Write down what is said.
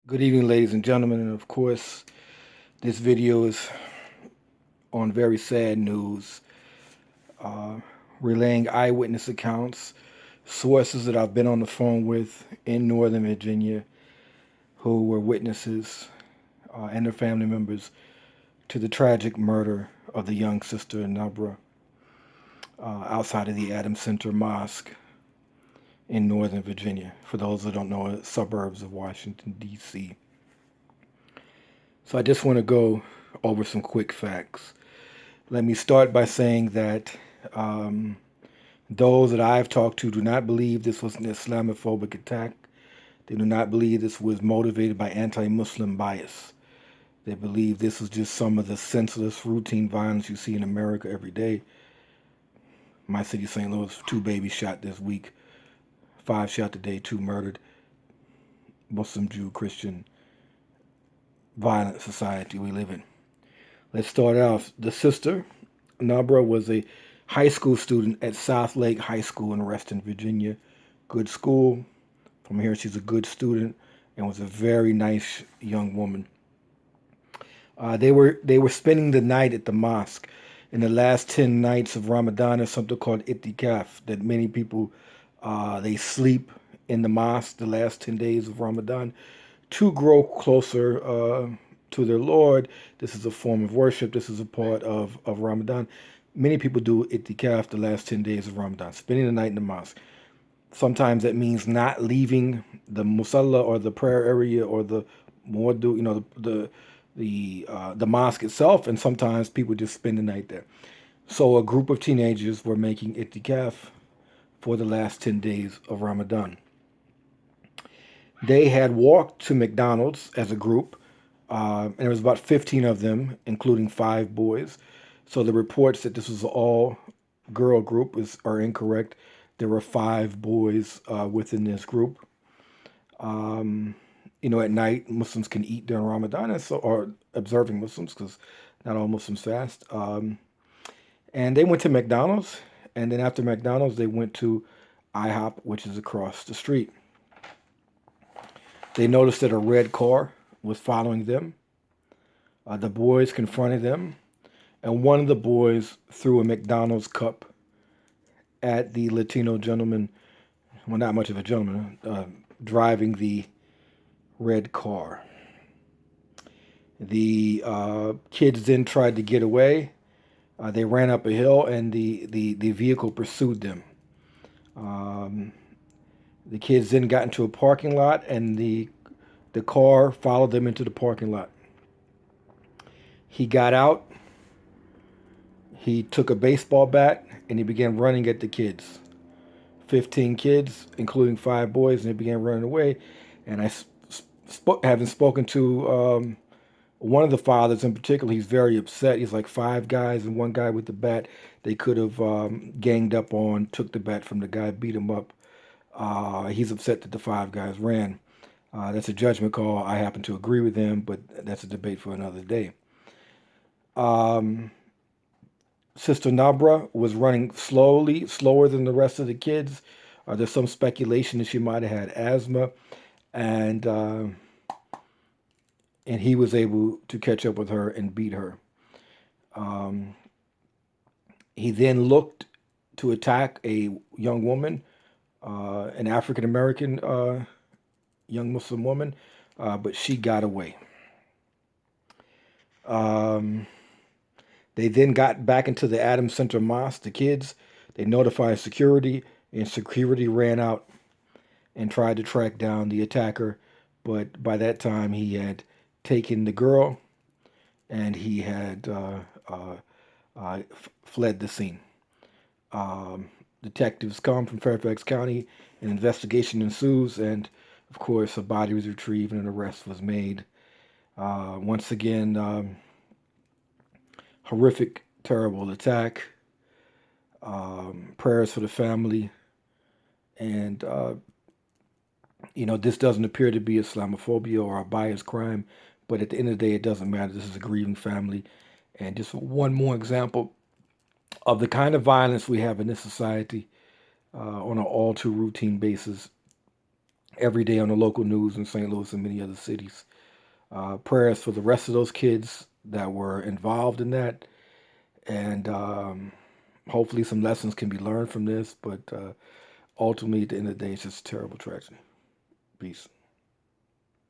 Good evening, ladies and gentlemen, and of course, this video is on very sad news, uh, relaying eyewitness accounts, sources that I've been on the phone with in Northern Virginia who were witnesses and their family members to the tragic murder of the young sister Nabra outside of the Adams Center Mosque in Northern Virginia. For those that don't know, suburbs of Washington, D.C. So I just want to go over some quick facts. Let me start by saying that um, those that I've talked to do not believe this was an Islamophobic attack. They do not believe this was motivated by anti-Muslim bias. They believe this was just some of the senseless, routine violence you see in America every day. My city, St. Louis, 2 babies shot this week, 5 shot today, 2 murdered. Muslim, Jew, Christian, violent society we live in. Let's start off. The sister, Nabra, was a high school student at South Lake High School in Reston, Virginia. Good school. From here, she's a good student and was a very nice young woman. They were spending the night at the mosque. In the last 10 nights of Ramadan, is something called itikaf, that many people they sleep in the mosque the last 10 days of Ramadan to grow closer to their Lord. This is a form of worship. This is a part of Ramadan. Many people do itikaf the last 10 days of Ramadan, spending the night in the mosque. Sometimes that means not leaving the musalla or the prayer area or the muaddu, the mosque itself, and sometimes people just spend the night there. So a group of teenagers were making itikaf for the last 10 days of Ramadan. They had walked to McDonald's as a group, and there was about 15 of them, including 5 boys. So the reports that this was all girl group are incorrect. There were 5 boys within this group. Um, at night, Muslims can eat during Ramadan, or observing Muslims, because not all Muslims fast. And they went to McDonald's, and then after McDonald's, they went to IHOP, which is across the street. They noticed that a red car was following them. The boys confronted them, and one of the boys threw a McDonald's cup at the Latino gentleman, well, not much of a gentleman, driving the red car. The kids then tried to get away. They ran up a hill, and the vehicle pursued them. Um, the kids then got into a parking lot, and the car followed them into the parking lot. He got out. He took a baseball bat, and he began running at the kids. 15 kids, including 5 boys, and they began running away. And having spoken to one of the fathers in particular, he's very upset. He's like 5 guys and 1 guy with the bat. They could have ganged up on, took the bat from the guy, beat him up. He's upset that the 5 guys ran. That's a judgment call. I happen to agree with him, but that's a debate for another day. Um, Sister Nabra was running slowly, slower than the rest of the kids. There's some speculation that she might have had asthma, and he was able to catch up with her and beat her. Um, he then looked to attack a young woman, an African American young Muslim woman, but she got away. Um, They then got back into the Adams Center Mosque, the kids. They notified security, and security ran out and tried to track down the attacker. But by that time, he had taken the girl and he had fled the scene. Detectives come from Fairfax County, an investigation ensues, and of course, a body was retrieved and an arrest was made. Once again, horrific, terrible attack. Prayers for the family. And, this doesn't appear to be Islamophobia or a biased crime, but at the end of the day, it doesn't matter. This is a grieving family. And just one more example of the kind of violence we have in this society on an all too routine basis. every day on the local news in St. Louis and many other cities. Prayers for the rest of those kids that were involved in that, and hopefully some lessons can be learned from this. But ultimately, at the end of the day, it's just a terrible tragedy. Peace.